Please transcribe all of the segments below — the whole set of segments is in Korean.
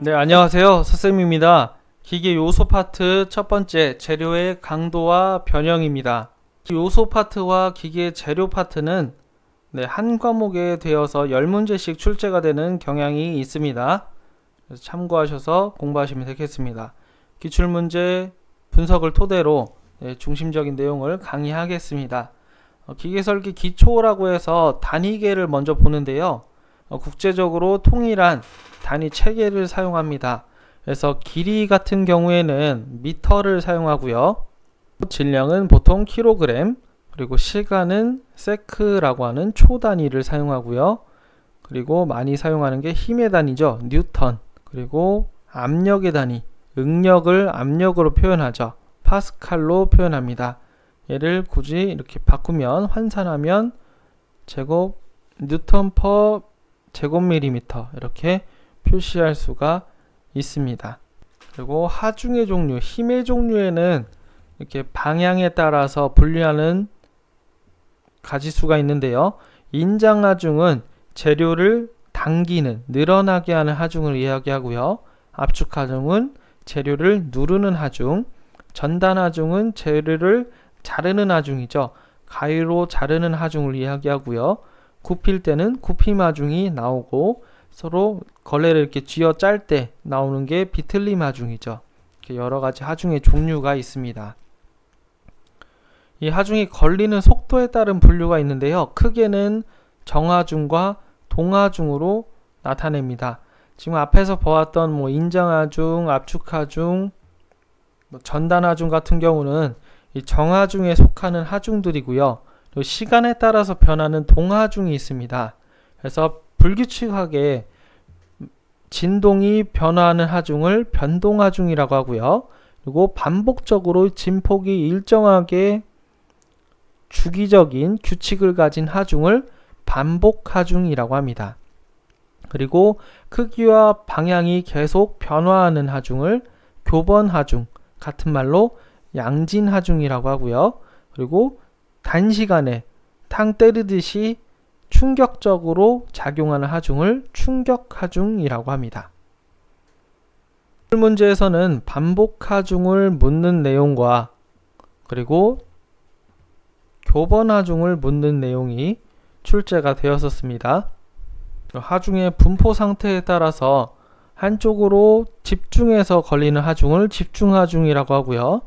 네, 안녕하세요. 서쌤입니다. 기계 요소 파트 첫 번째, 재료의 강도와 변형입니다. 요소 파트와 기계 재료 파트는 한 과목에 되어서 10문제씩 출제가 되는 경향이 있습니다. 그래서 참고하셔서 공부하시면 되겠습니다. 기출문제 분석을 토대로 중심적인 내용을 강의하겠습니다. 기계설계 기초라고 해서 단위계를 먼저 보는데요. 국제적으로 통일한 단위 체계를 사용합니다. 그래서 길이 같은 경우에는 미터를 사용하고요. 질량은 보통 킬로그램, 그리고 시간은 세크라고 하는 초 단위를 사용하고요. 그리고 많이 사용하는 게 힘의 단위죠. 뉴턴. 그리고 압력의 단위, 응력을 압력으로 표현하죠. 파스칼로 표현합니다. 얘를 굳이 이렇게 바꾸면, 환산하면 제곱 뉴턴 퍼 제곱밀리미터 이렇게 표시할 수가 있습니다. 그리고 하중의 종류, 힘의 종류에는 이렇게 방향에 따라서 분류하는 가지수가 있는데요. 인장하중은 재료를 당기는, 늘어나게 하는 하중을 이야기하고요. 압축하중은 재료를 누르는 하중, 전단하중은 재료를 자르는 하중이죠. 가위로 자르는 하중을 이야기하고요. 굽힐 때는 굽힘 하중이 나오고, 서로 걸레를 이렇게 쥐어 짤 때 나오는 게 비틀림 하중이죠. 이렇게 여러 가지 하중의 종류가 있습니다. 이 하중이 걸리는 속도에 따른 분류가 있는데요. 크게는 정하중과 동하중으로 나타냅니다. 지금 앞에서 보았던 인장하중, 압축하중, 전단하중 같은 경우는 이 정하중에 속하는 하중들이고요. 시간에 따라서 변하는 동하중이 있습니다. 그래서 불규칙하게 진동이 변화하는 하중을 변동하중이라고 하고요. 그리고 반복적으로 진폭이 일정하게 주기적인 규칙을 가진 하중을 반복하중이라고 합니다. 그리고 크기와 방향이 계속 변화하는 하중을 교번하중, 같은 말로 양진하중이라고 하고요. 그리고 단시간에 탕 때리듯이 충격적으로 작용하는 하중을 충격하중이라고 합니다. 문제에서는 반복하중을 묻는 내용과 그리고 교번하중을 묻는 내용이 출제가 되었었습니다. 하중의 분포 상태에 따라서 한쪽으로 집중해서 걸리는 하중을 집중하중이라고 하고요.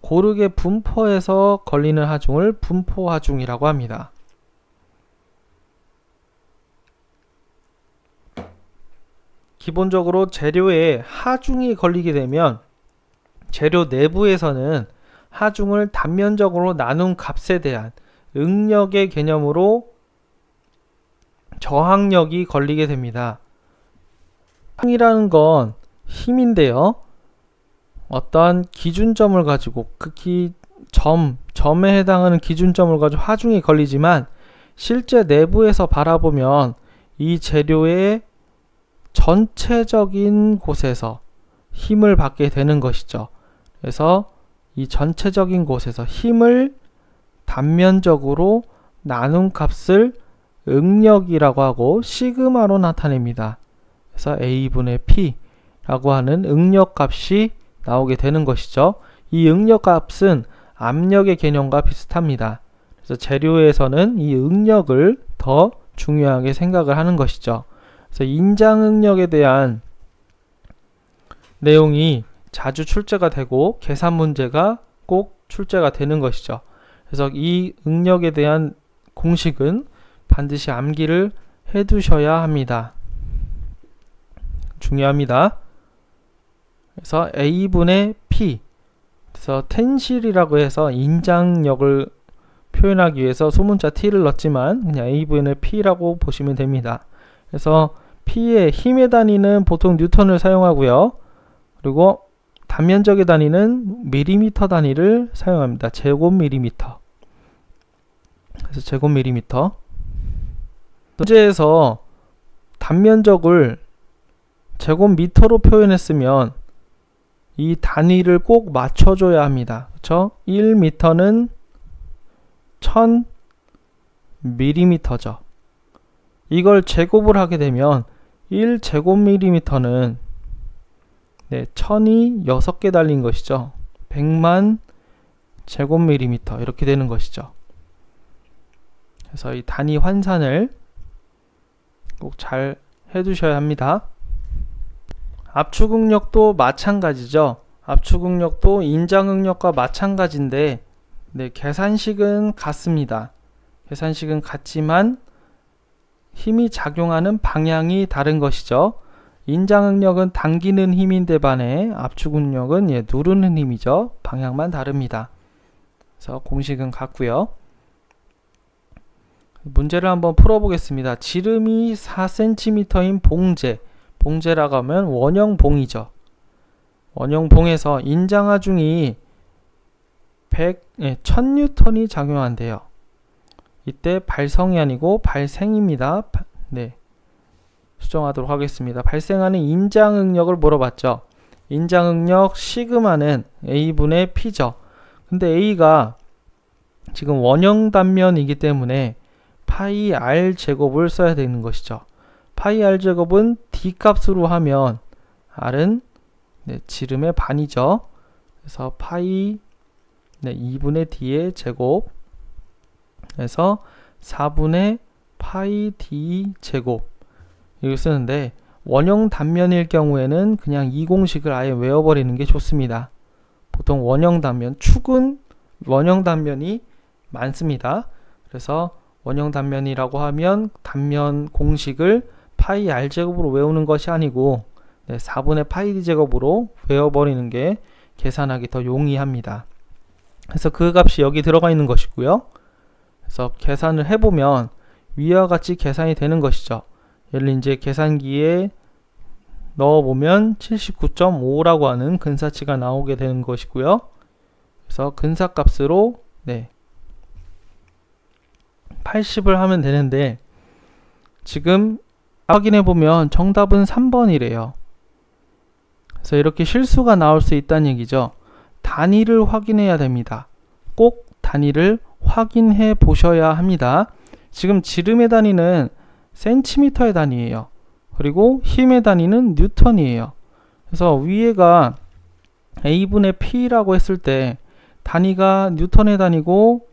고르게 분포해서 걸리는 하중을 분포하중이라고 합니다. 기본적으로 재료에 하중이 걸리게 되면 재료 내부에서는 하중을 단면적으로 나눈 값에 대한 응력의 개념으로 저항력이 걸리게 됩니다. 저항이라는 건 힘인데요. 어떠한 기준점을 가지고, 극히 점에 해당하는 기준점을 가지고 하중이 걸리지만 실제 내부에서 바라보면 이 재료의 전체적인 곳에서 힘을 받게 되는 것이죠. 그래서 이 전체적인 곳에서 힘을 단면적으로 나눈 값을 응력이라고 하고 시그마로 나타냅니다. 그래서 A분의 P라고 하는 응력 값이 나오게 되는 것이죠. 이 응력 값은 압력의 개념과 비슷합니다. 그래서 재료에서는 이 응력을 더 중요하게 생각을 하는 것이죠. 그래서 인장응력에 대한 내용이 자주 출제가 되고 계산 문제가 꼭 출제가 되는 것이죠. 그래서 이 응력에 대한 공식은 반드시 암기를 해두셔야 합니다. 중요합니다. 그래서 A분의 P, 그래서 텐실이라고 해서 인장력을 표현하기 위해서 소문자 T를 넣었지만 그냥 A분의 P라고 보시면 됩니다. 그래서 P의 힘의 단위는 보통 뉴턴을 사용하고요. 그리고 단면적의 단위는 밀리미터 단위를 사용합니다. 제곱밀리미터. 그래서 제곱밀리미터. 문제에서 단면적을 제곱미터로 표현했으면 이 단위를 꼭 맞춰줘야 합니다. 그렇죠? 1m는 1000mm죠. 이걸 제곱을 하게 되면 1제곱밀리미터는 네, 1000이 6개 달린 것이죠. 100만 제곱밀리미터 이렇게 되는 것이죠. 그래서 이 단위 환산을 꼭 잘 해두셔야 합니다. 압축응력도 마찬가지죠. 압축응력도 인장응력과 마찬가지인데 네, 계산식은 같습니다. 계산식은 같지만 힘이 작용하는 방향이 다른 것이죠. 인장응력은 당기는 힘인데 반해 압축응력은 누르는 힘이죠. 방향만 다릅니다. 그래서 공식은 같고요. 문제를 한번 풀어보겠습니다. 지름이 4cm인 봉제라고 하면 원형봉이죠. 원형봉에서 인장하중이 1000N이 작용한대요. 이때 발성이 아니고 발생입니다. 네, 수정하도록 하겠습니다. 발생하는 인장응력을 물어봤죠. 인장응력 시그마는 A분의 P죠. 근데 A가 지금 원형 단면이기 때문에 파이 R 제곱을 써야 되는 것이죠. 파이 R 제곱은 D 값으로 하면 R은 지름의 반이죠. 그래서 파이 2분의 D의 제곱 그래서 4분의 파이 D 제곱 이렇게 쓰는데 원형 단면일 경우에는 그냥 이 공식을 아예 외워버리는 게 좋습니다. 보통 원형 단면, 축은 원형 단면이 많습니다. 그래서 원형 단면이라고 하면 단면 공식을 파이 R 제곱으로 외우는 것이 아니고 4분의 파이 D 제곱으로 외워버리는 게 계산하기 더 용이합니다. 그래서 그 값이 여기 들어가 있는 것이고요. 그래서 계산을 해보면 위와 같이 계산이 되는 것이죠. 얘를 이제 계산기에 넣어보면 79.5라고 하는 근사치가 나오게 되는 것이고요. 그래서 근사값으로 80을 하면 되는데 지금 확인해보면 정답은 3번이래요. 그래서 이렇게 실수가 나올 수 있다는 얘기죠. 단위를 확인해야 됩니다. 꼭 단위를 확인해 보셔야 합니다. 지금 지름의 단위는 센티미터의 단위예요. 그리고 힘의 단위는 뉴턴이에요. 그래서 위에가 A분의 P라고 했을 때 단위가 뉴턴의 단위고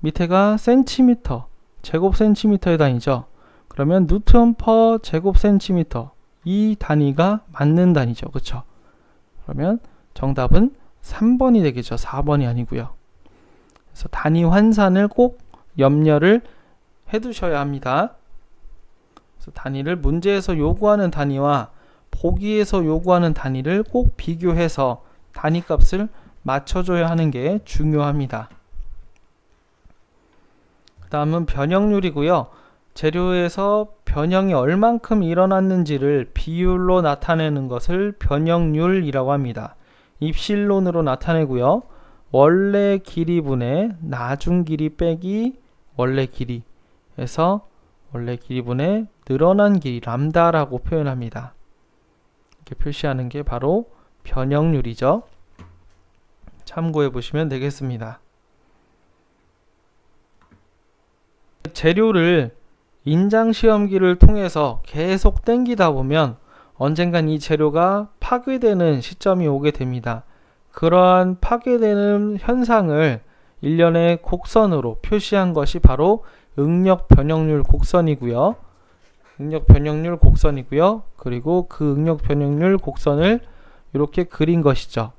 밑에가 센티미터, 제곱 센티미터의 단위죠. 그러면 뉴턴 퍼 제곱 센티미터 이 단위가 맞는 단위죠. 그렇죠? 그러면 정답은 3번이 되겠죠. 4번이 아니고요. 그래서 단위 환산을 꼭 염려를 해 두셔야 합니다. 그래서 단위를 문제에서 요구하는 단위와 보기에서 요구하는 단위를 꼭 비교해서 단위값을 맞춰줘야 하는 게 중요합니다. 그 다음은 변형률이고요. 재료에서 변형이 얼만큼 일어났는지를 비율로 나타내는 것을 변형률이라고 합니다. 입실론으로 나타내고요. 원래 길이분의 나중 길이 빼기 원래 길이에서 원래 길이분의 늘어난 길이 람다라고 표현합니다. 이렇게 표시하는 게 바로 변형률이죠. 참고해 보시면 되겠습니다. 재료를 인장시험기를 통해서 계속 당기다 보면 언젠간 이 재료가 파괴되는 시점이 오게 됩니다. 그러한 파괴되는 현상을 일련의 곡선으로 표시한 것이 바로 응력 변형률 곡선이고요. 그리고 그 응력 변형률 곡선을 이렇게 그린 것이죠.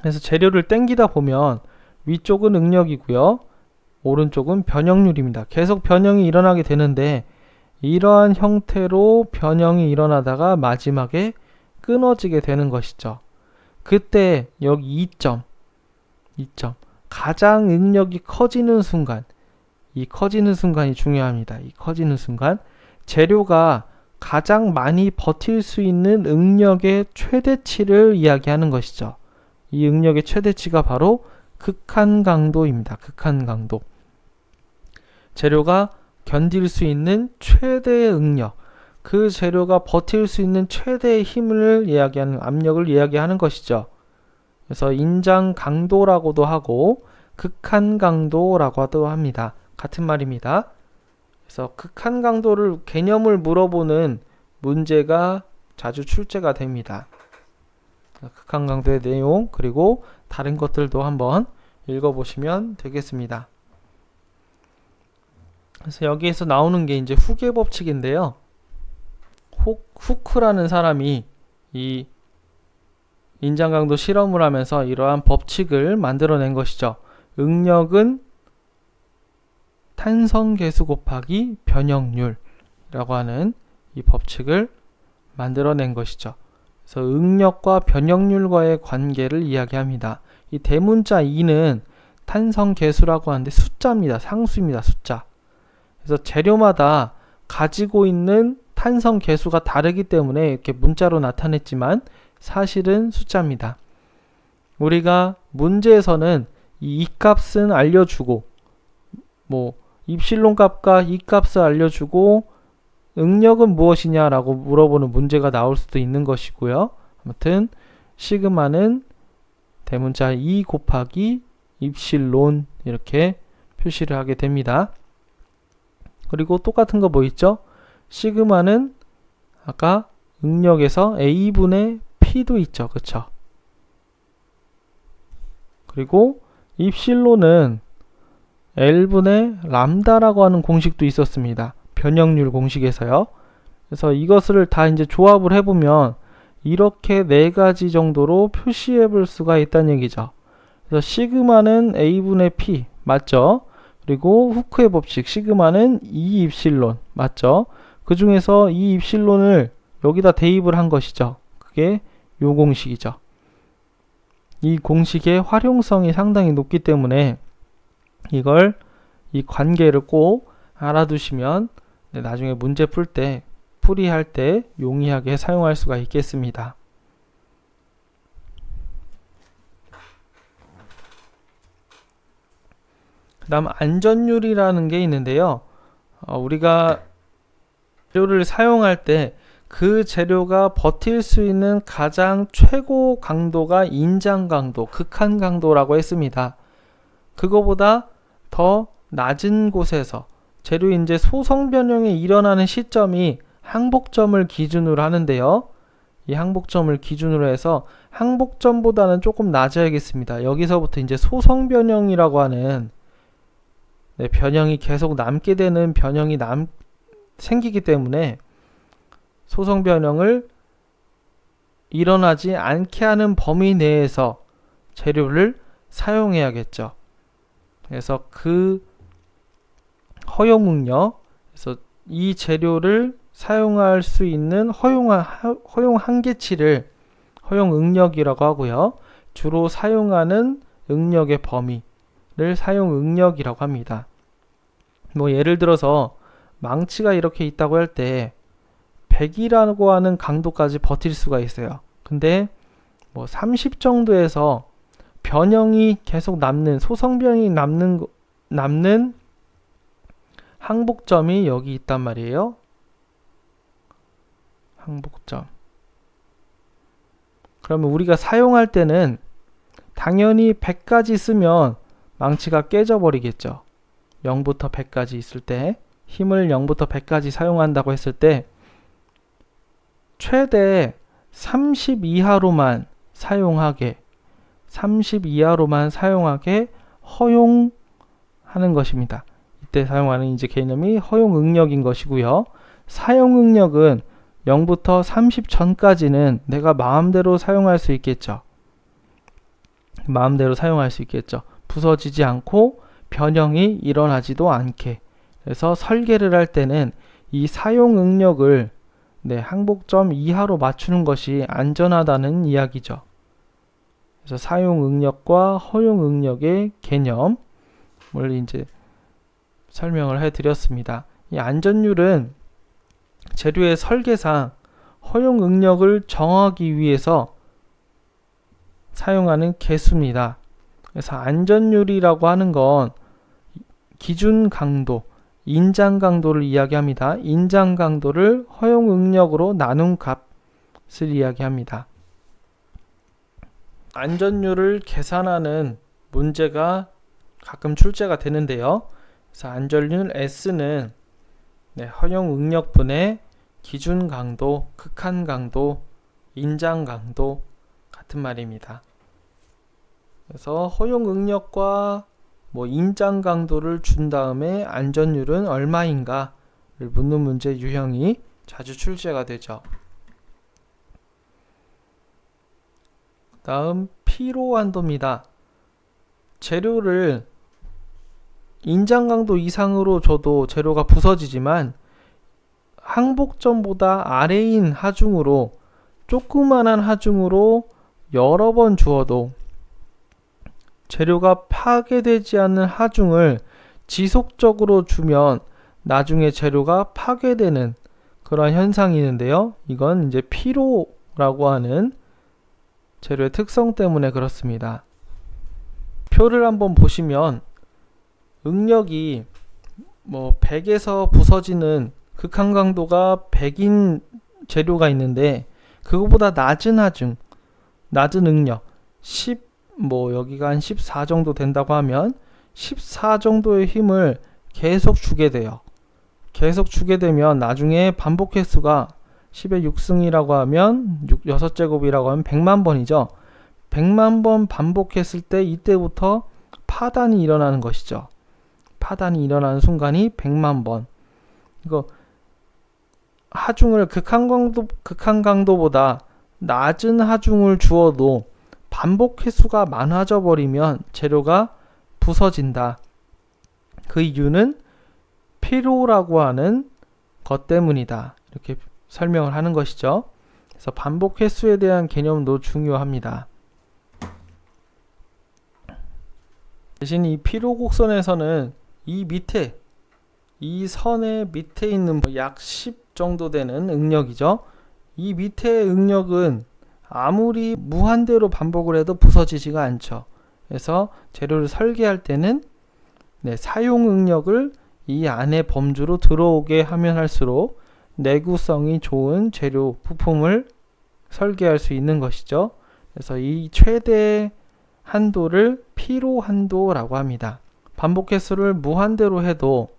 그래서 재료를 당기다 보면 위쪽은 응력이고요. 오른쪽은 변형률입니다. 계속 변형이 일어나게 되는데 이러한 형태로 변형이 일어나다가 마지막에 끊어지게 되는 것이죠. 그때 여기 2점 가장 응력이 커지는 순간, 이 커지는 순간이 중요합니다. 이 커지는 순간 재료가 가장 많이 버틸 수 있는 응력의 최대치를 이야기하는 것이죠. 이 응력의 최대치가 바로 극한 강도입니다. 극한 강도. 재료가 견딜 수 있는 최대의 응력, 그 재료가 버틸 수 있는 최대의 힘을 이야기하는, 압력을 이야기하는 것이죠. 그래서 인장 강도라고도 하고 극한 강도라고도 합니다. 같은 말입니다. 그래서 극한 강도를 개념을 물어보는 문제가 자주 출제가 됩니다. 극한 강도의 내용 그리고 다른 것들도 한번 읽어보시면 되겠습니다. 그래서 여기에서 나오는 게 이제 후계 법칙인데요. 후크라는 사람이 이 인장강도 실험을 하면서 이러한 법칙을 만들어낸 것이죠. 응력은 탄성계수 곱하기 변형률이라고 하는 이 법칙을 만들어낸 것이죠. 그래서 응력과 변형률과의 관계를 이야기합니다. 이 대문자 2는 탄성계수라고 하는데 숫자입니다. 상수입니다. 숫자. 그래서 재료마다 가지고 있는 탄성계수가 다르기 때문에 이렇게 문자로 나타냈지만 사실은 숫자입니다. 우리가 문제에서는 이 값은 알려주고 입실론 값과 이 값을 알려주고 응력은 무엇이냐라고 물어보는 문제가 나올 수도 있는 것이고요. 아무튼 시그마는 대문자 2 곱하기 입실론 이렇게 표시를 하게 됩니다. 그리고 똑같은 거 뭐 있죠? 시그마는 아까 응력에서 A분의 P도 있죠. 그쵸? 그리고 입실론은 L분의 람다라고 하는 공식도 있었습니다. 변형률 공식에서요. 그래서 이것을 다 이제 조합을 해보면 이렇게 네 가지 정도로 표시해 볼 수가 있다는 얘기죠. 그래서 시그마는 A분의 P 맞죠? 그리고 후크의 법칙 시그마는 2 입실론 맞죠? 그 중에서 이 입실론을 여기다 대입을 한 것이죠. 그게 요 공식이죠. 이 공식의 활용성이 상당히 높기 때문에 이 관계를 꼭 알아두시면 나중에 문제 풀 때, 풀이할 때 용이하게 사용할 수가 있겠습니다. 그 다음 안전율이라는 게 있는데요. 우리가 재료를 사용할 때 그 재료가 버틸 수 있는 가장 최고 강도가 인장 강도, 극한 강도라고 했습니다. 그거보다 더 낮은 곳에서 재료 이제 소성 변형이 일어나는 시점이 항복점을 기준으로 하는데요. 이 항복점을 기준으로 해서 항복점보다는 조금 낮아야겠습니다. 여기서부터 이제 소성 변형이라고 하는 변형이 계속 남게 되는 변형이 생기기 때문에 소성 변형을 일어나지 않게 하는 범위 내에서 재료를 사용해야겠죠. 그래서 그 허용 응력, 그래서 이 재료를 사용할 수 있는 허용 한계치를 허용 응력이라고 하고요. 주로 사용하는 응력의 범위를 사용 응력이라고 합니다. 예를 들어서 망치가 이렇게 있다고 할 때 100이라고 하는 강도까지 버틸 수가 있어요. 근데 30 정도에서 변형이 계속 남는 소성변이 남는 항복점이 여기 있단 말이에요. 항복점. 그러면 우리가 사용할 때는 당연히 100까지 쓰면 망치가 깨져버리겠죠. 0부터 100까지 있을 때 힘을 0부터 100까지 사용한다고 했을 때 최대 30 이하로만 사용하게 허용하는 것입니다. 이때 사용하는 이제 개념이 허용 응력인 것이고요. 사용 응력은 0부터 30 전까지는 내가 마음대로 사용할 수 있겠죠. 부서지지 않고 변형이 일어나지도 않게. 그래서 설계를 할 때는 이 사용 응력을 항복점 이하로 맞추는 것이 안전하다는 이야기죠. 그래서 사용 응력과 허용 응력의 개념을 이제 설명을 해드렸습니다. 이 안전율은 재료의 설계상 허용 응력을 정하기 위해서 사용하는 개수입니다. 그래서 안전율이라고 하는 건 기준 강도, 인장 강도를 이야기합니다. 인장 강도를 허용 응력으로 나눈 값을 이야기합니다. 안전율을 계산하는 문제가 가끔 출제가 되는데요. 그래서 안전율 S는 허용 응력분의 기준 강도, 극한 강도, 인장 강도 같은 말입니다. 그래서 허용 응력과 인장 강도를 준 다음에 안전율은 얼마인가를 묻는 문제 유형이 자주 출제가 되죠. 다음 피로 한도입니다. 재료를 인장 강도 이상으로 줘도 재료가 부서지지만 항복점보다 아래인 하중으로 조그만한 하중으로 여러 번 주어도 재료가 파괴되지 않는 하중을 지속적으로 주면 나중에 재료가 파괴되는 그런 현상이 있는데요. 이건 이제 피로라고 하는 재료의 특성 때문에 그렇습니다. 표를 한번 보시면 응력이 100에서 부서지는 극한 강도가 100인 재료가 있는데 그거보다 낮은 하중, 낮은 응력 10 여기가 한 14 정도 된다고 하면 14 정도의 힘을 계속 주게 돼요. 계속 주게 되면 나중에 반복 횟수가 10의 6승이라고 하면 6제곱이라고 하면 100만 번이죠. 100만 번 반복했을 때 이때부터 파단이 일어나는 것이죠. 파단이 일어나는 순간이 100만 번. 이거 하중을 극한 강도보다 낮은 하중을 주어도 반복 횟수가 많아져 버리면 재료가 부서진다. 그 이유는 피로라고 하는 것 때문이다. 이렇게 설명을 하는 것이죠. 그래서 반복 횟수에 대한 개념도 중요합니다. 대신 이 피로 곡선에서는 이 밑에 이 선의 밑에 있는 약 10 정도 되는 응력이죠. 이 밑에 응력은 아무리 무한대로 반복을 해도 부서지지가 않죠. 그래서 재료를 설계할 때는 사용 응력을 이 안에 범주로 들어오게 하면 할수록 내구성이 좋은 재료 부품을 설계할 수 있는 것이죠. 그래서 이 최대 한도를 피로 한도라고 합니다. 반복 횟수를 무한대로 해도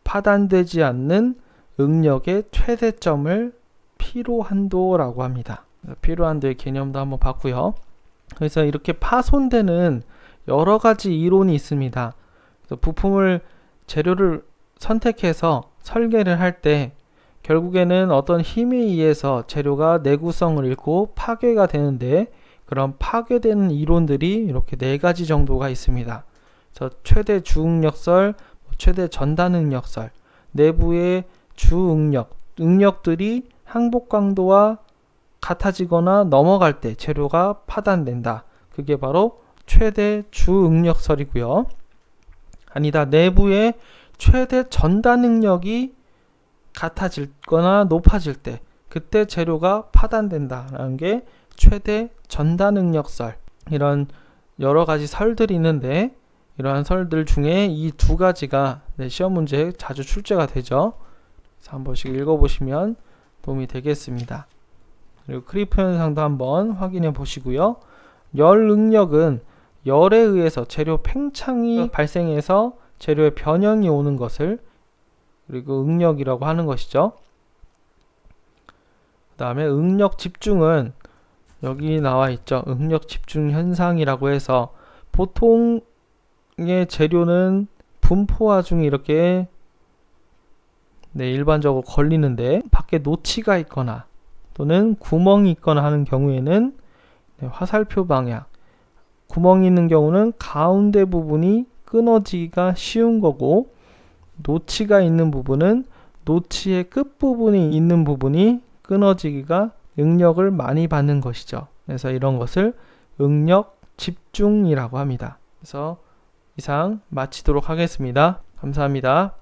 파단되지 않는 응력의 최대점을 피로 한도라고 합니다. 피로 한도의 개념도 한번 봤고요. 그래서 이렇게 파손되는 여러 가지 이론이 있습니다. 그래서 부품을 재료를 선택해서 설계를 할 때 결국에는 어떤 힘에 의해서 재료가 내구성을 잃고 파괴가 되는데 그런 파괴되는 이론들이 이렇게 4가지 정도가 있습니다. 그래서 최대 주응력설, 최대 전단응력설, 내부의 주응력, 응력들이 항복 강도와 같아지거나 넘어갈 때 재료가 파단된다. 그게 바로 최대 주응력설이고요. 아니다. 내부의 최대 전단응력이 같아질거나 높아질 때 그때 재료가 파단된다라는 게 최대 전단응력설. 이런 여러 가지 설들이 있는데 이러한 설들 중에 이 2가지가 시험 문제에 자주 출제가 되죠. 그래서 한 번씩 읽어보시면 도움이 되겠습니다. 그리고 크리프 현상도 한번 확인해 보시고요. 열 응력은 열에 의해서 재료 팽창이 발생해서 재료의 변형이 오는 것을 그리고 응력이라고 하는 것이죠. 그 다음에 응력 집중은 여기 나와 있죠. 응력 집중 현상이라고 해서 보통의 재료는 분포화중이 이렇게 일반적으로 걸리는데 밖에 노치가 있거나 또는 구멍이 있거나 하는 경우에는 화살표 방향 구멍이 있는 경우는 가운데 부분이 끊어지기가 쉬운 거고 노치가 있는 부분은 노치의 끝부분이 있는 부분이 끊어지기가 응력을 많이 받는 것이죠. 그래서 이런 것을 응력 집중이라고 합니다. 그래서 이상 마치도록 하겠습니다. 감사합니다.